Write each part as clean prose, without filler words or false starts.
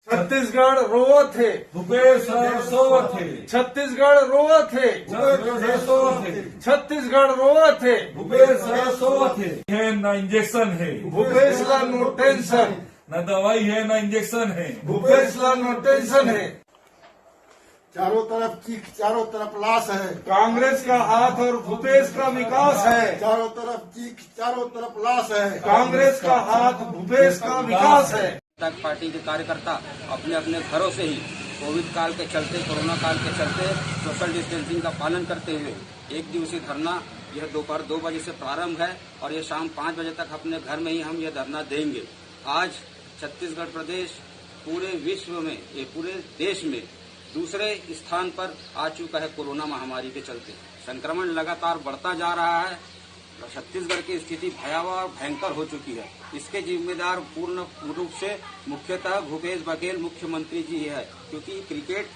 छत्तीसगढ़ रोवो थे, भूपेश सोवो थे, छत्तीसगढ़ रोवो थे, भूपेश सोवो थे, छत्तीसगढ़ रोवो थे, भूपेश सोवो थे। है न इंजेक्शन है, भूपेश ला नो टेंशन, न दवाई है न इंजेक्शन है। भूपेश ला नो टेंशन है। चारों तरफ चीख, चारों तरफ लाश है। कांग्रेस का हाथ और भूपेश का विकास है। चारों तरफ चीख, चारों तरफ लाश है। कांग्रेस का हाथ भूपेश का विकास है। तक पार्टी के कार्यकर्ता अपने अपने घरों से ही कोविड काल के चलते, कोरोना काल के चलते सोशल डिस्टेंसिंग का पालन करते हुए एक दिवसीय धरना यह दोपहर 2 बजे से प्रारंभ है और ये शाम 5 बजे तक अपने घर में ही हम यह धरना देंगे। आज छत्तीसगढ़ प्रदेश पूरे विश्व में, ये पूरे देश में दूसरे स्थान पर आ चुका है। कोरोना महामारी के चलते संक्रमण लगातार बढ़ता जा रहा है। छत्तीसगढ़ की स्थिति भयावह और भयंकर हो चुकी है। इसके जिम्मेदार पूर्ण रूप से मुख्यतः भूपेश बघेल मुख्यमंत्री जी है, क्योंकि क्रिकेट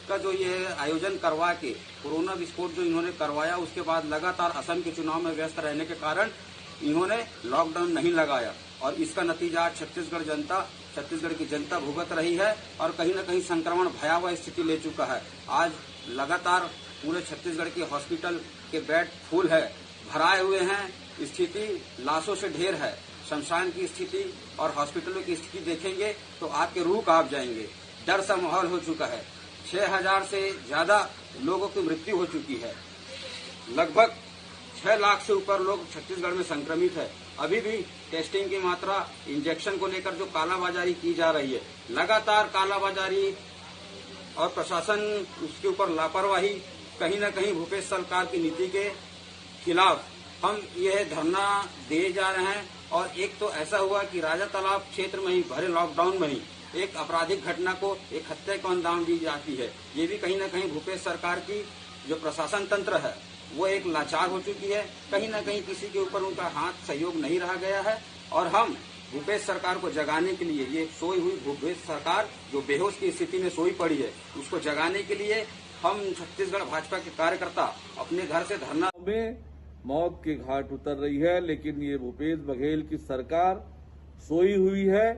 का जो ये आयोजन करवा के कोरोना विस्फोट जो इन्होंने करवाया, उसके बाद लगातार असम के चुनाव में व्यस्त रहने के कारण इन्होंने लॉकडाउन नहीं लगाया और इसका नतीजा छत्तीसगढ़ की जनता भुगत रही है और कहीं न कहीं संक्रमण भयावह स्थिति ले चुका है। आज लगातार पूरे छत्तीसगढ़ के हॉस्पिटल के बेड फुल है, भराए हुए हैं। स्थिति लाशों से ढेर है। शमशान की स्थिति और हॉस्पिटलों की स्थिति देखेंगे तो आपके रूह कांप जाएंगे। डर सा माहौल हो चुका है। 6000 से ज्यादा लोगों की मृत्यु हो चुकी है। लगभग 6 लाख से ऊपर लोग छत्तीसगढ़ में संक्रमित है। अभी भी टेस्टिंग की मात्रा, इंजेक्शन को लेकर जो कालाबाजारी की जा रही है, लगातार कालाबाजारी और प्रशासन उसके ऊपर लापरवाही, कहीं न कहीं भूपेश सरकार की नीति के खिलाफ हम यह धरना दे जा रहे हैं। और एक तो ऐसा हुआ कि राजा तालाब क्षेत्र में ही भरे लॉकडाउन में ही एक आपराधिक घटना को, एक हत्या को अंजाम दी जाती है। ये भी कहीं न कहीं भूपेश सरकार की जो प्रशासन तंत्र है वो एक लाचार हो चुकी है। कहीं न कहीं किसी के ऊपर उनका हाथ सहयोग नहीं रहा गया है और हम भूपेश सरकार को जगाने के लिए, ये सोई हुई भूपेश सरकार जो बेहोश की स्थिति में सोई पड़ी है, उसको जगाने के लिए हम छत्तीसगढ़ भाजपा के कार्यकर्ता अपने घर से धरना में मौत के घाट उतर रही है। लेकिन ये भूपेश बघेल की सरकार सोई हुई है।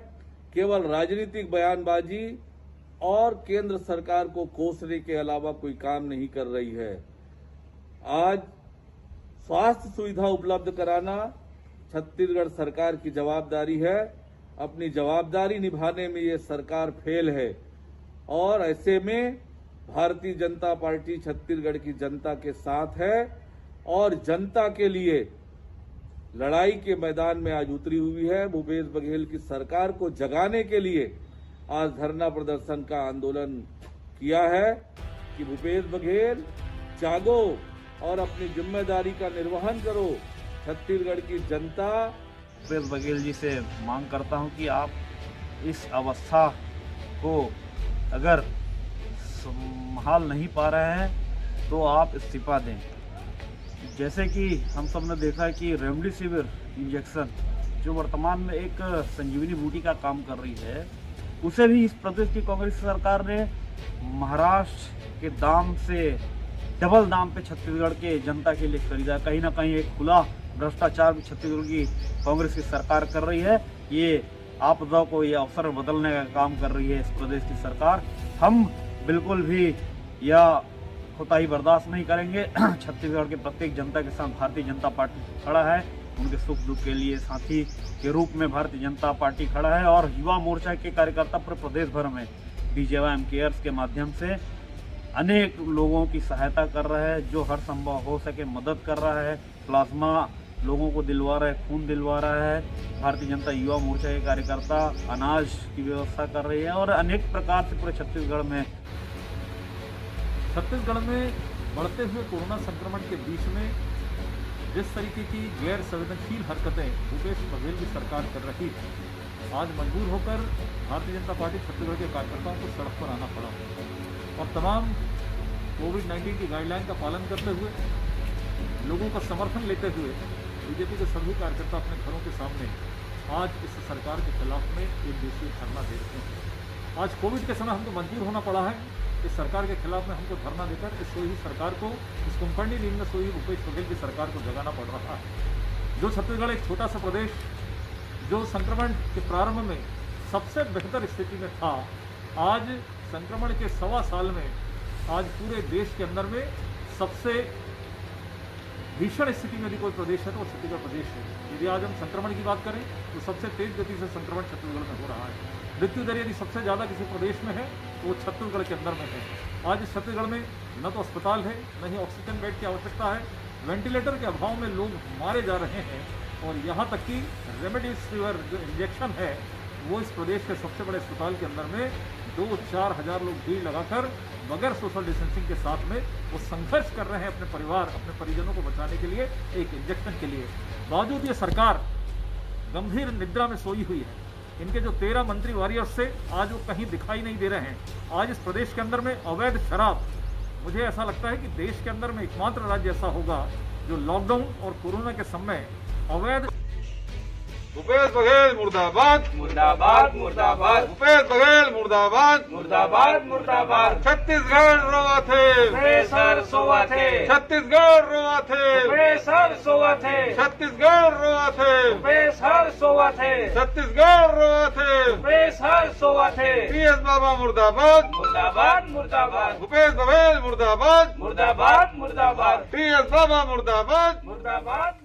केवल राजनीतिक बयानबाजी और केंद्र सरकार को कोसने के अलावा कोई काम नहीं कर रही है। आज स्वास्थ्य सुविधा उपलब्ध कराना छत्तीसगढ़ सरकार की जवाबदारी है। अपनी जवाबदारी निभाने में ये सरकार फेल है और ऐसे में भारतीय जनता पार्टी छत्तीसगढ़ की जनता के साथ है और जनता के लिए लड़ाई के मैदान में आज उतरी हुई है। भूपेश बघेल की सरकार को जगाने के लिए आज धरना प्रदर्शन का आंदोलन किया है कि भूपेश बघेल जागो और अपनी जिम्मेदारी का निर्वहन करो। छत्तीसगढ़ की जनता भूपेश बघेल जी से मांग करता हूं कि आप इस अवस्था को अगर संभाल नहीं पा रहे हैं तो आप इस्तीफा दें। जैसे कि हम सब ने देखा है कि रेमडेसिविर इंजेक्शन जो वर्तमान में एक संजीवनी बूटी का काम कर रही है, उसे भी इस प्रदेश की कांग्रेस सरकार ने महाराष्ट्र के दाम से डबल दाम पे छत्तीसगढ़ के जनता के लिए खरीदा। कहीं ना कहीं एक खुला भ्रष्टाचार भी छत्तीसगढ़ की कांग्रेस की सरकार कर रही है। ये आपदा को ये अवसर बदलने का काम कर रही है इस प्रदेश की सरकार। हम बिल्कुल भी यह कोताही बर्दाश्त नहीं करेंगे। छत्तीसगढ़ के प्रत्येक जनता के साथ भारतीय जनता पार्टी खड़ा है। उनके सुख दुख के लिए साथी के रूप में भारतीय जनता पार्टी खड़ा है और युवा मोर्चा के कार्यकर्ता पूरे प्रदेश भर में BJYM केयर्स के माध्यम से अनेक लोगों की सहायता कर रहा है। जो हर संभव हो सके मदद कर रहा है। प्लाज्मा लोगों को दिलवा रहा है, खून दिलवा रहा है। भारतीय जनता युवा मोर्चा के कार्यकर्ता अनाज की व्यवस्था कर रही है और अनेक प्रकार से पूरे छत्तीसगढ़ में बढ़ते हुए कोरोना संक्रमण के बीच में जिस तरीके की गैर संवेदनशील हरकतें भूपेश बघेल की सरकार कर रही है, आज मजबूर होकर भारतीय जनता पार्टी छत्तीसगढ़ के कार्यकर्ताओं को सड़क पर आना पड़ा और तमाम कोविड-19 की गाइडलाइन का पालन करते हुए, लोगों का समर्थन लेते हुए बीजेपी के सभी कार्यकर्ता अपने घरों के सामने आज इस सरकार के खिलाफ में एक दिवसीय धरना दे रहे हैं। आज कोविड के समय हमको मजबूर होना पड़ा है इस सरकार के खिलाफ में हमको धरना देकर इस सोई सरकार को, इस कुंभकर्णी नींद में सोई भूपेश बघेल की सरकार को जगाना पड़ रहा है। जो छत्तीसगढ़ एक छोटा सा प्रदेश जो संक्रमण के प्रारंभ में सबसे बेहतर स्थिति में था। आज संक्रमण के 1.25 साल में आज पूरे देश के अंदर में सबसे भीषण स्थिति में यदि कोई प्रदेश है तो वो छत्तीसगढ़ प्रदेश है। यदि आज हम संक्रमण की बात करें तो सबसे तेज गति से संक्रमण छत्तीसगढ़ में हो रहा है। मृत्यु दर यदि सबसे ज़्यादा किसी प्रदेश में है तो वो छत्तीसगढ़ के अंदर में है। आज इस छत्तीसगढ़ में न तो अस्पताल है, न ही ऑक्सीजन बेड की आवश्यकता है। वेंटिलेटर के अभाव में लोग मारे जा रहे हैं और यहाँ तक कि रेमडेसिविर जो इंजेक्शन है वो इस प्रदेश के सबसे बड़े अस्पताल के अंदर में 2-4 हज़ार लोग भीड़ लगाकर बगैर सोशल डिस्टेंसिंग के साथ में वो संघर्ष कर रहे हैं अपने परिवार, अपने परिजनों को बचाने के लिए, एक इंजेक्शन के लिए। बावजूद ये सरकार गंभीर निद्रा में सोई हुई है। इनके जो 13 मंत्री वॉरियर्स से आज वो कहीं दिखाई नहीं दे रहे हैं। आज इस प्रदेश के अंदर में अवैध शराब, मुझे ऐसा लगता है कि देश के अंदर में एकमात्र राज्य ऐसा होगा जो लॉकडाउन और कोरोना के समय अवैध। भूपेश बघेल मुर्दाबाद, मुर्दाबाद मुर्दाबाद भूपेश बघेल मुर्दाबाद, मुर्दाबाद मुर्दाबाद छत्तीसगढ़ रोवा थे, सर सोवा थे, छत्तीसगढ़ रोवा थे, सर सोवा थे, छत्तीसगढ़ रोवा थे, सर सोवा थे, छत्तीसगढ़ रोवा थे, सर सोवा थे। पीएस बाबा मुर्दाबाद, मुर्दाबाद मुर्दाबाद भूपेश बघेल मुर्दाबाद, मुर्दाबाद मुर्दाबाद पीएस बाबा मुर्दाबाद। मुर्दाबाद।